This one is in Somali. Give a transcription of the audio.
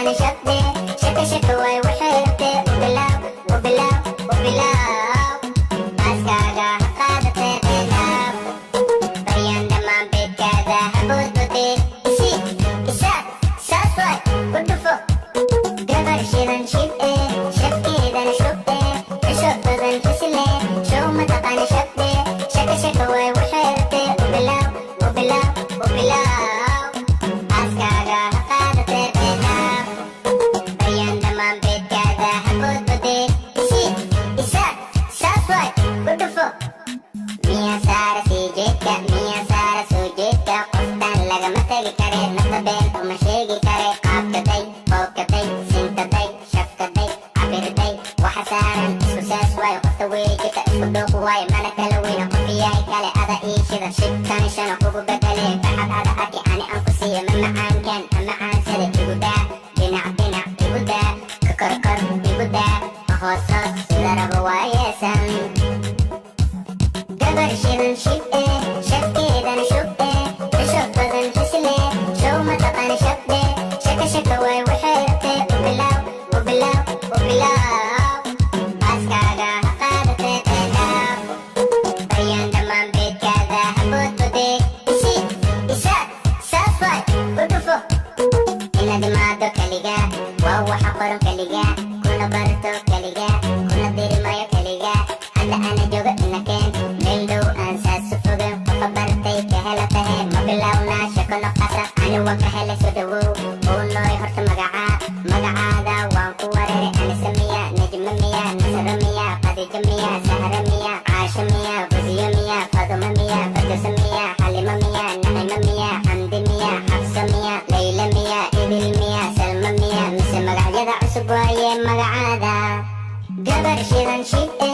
taqaani shabde shaka shaka way waxay rabtee ubilaaw ubilaaw ubilaaw baaskaaga ha qaadatee beelaab baryaan dhammaan beedkaada haboodbodee isi isaad saas way ku dhufo gabar shidan shib'e shabkeedana shub'e xishood badan xisile show ma taqaani shabde shaka shaka way waxay rabtee ubilaaw ubilaaw ubilaaw baaskaaga ha qaadatee beelaab baryaan dhammaan beedkaada haboodbodee isi isaad saas way ku dhufo miyaa saara sii jeedka miyaa saara soo jeedka qoftaan lagama tegi kare nafta been uma sheegi kare qaabkaday foogkaday sintaday shafkaday cabirday waxa saaran isku saas waay qofta weejita isku dhuuq waay mana kala weyna qofkiyahay kale ada iishida shibtan shana kugu bedele baxad ada arki ani aan ku siiya ma macaankan ma macaansada igu daa dhinac dhinac igu daa ka korkor igu daa ma hoos hoos sida rabo waayeesan gabar shidan shib'e shabkeedana shub'e xishood badan xisile show ma taqaani shabde shaka shaka way waxay rabtee ubilaaw ubilaaw ubilaaw baaskaaga ha qaadatee beelaab baryaan dhammaan beedkaada haboodbodee isi isaad saas way ku dhufo inaad imaado kaliga waa waxa qoran kaliga kuna barto kaliga kuna dirimayo kaliga hadda ana jooga inakeen meel dhow aan saasu fogen qofa bartay ka hela tahe ma bilownaa shako noqasa ani waan ka helay soo dhawow uunooy horta magacaada waan ku wareere ani samiya najma miya nasra miya khadiija miya sahra miya caasha miya wasiyo miya faduma miya fardosa miya xalima miya naxima miya xamdi miya xafsa miya layla miya idil miya salma miya mise magacyada cusub waaye magacaada gabar shidan shib'e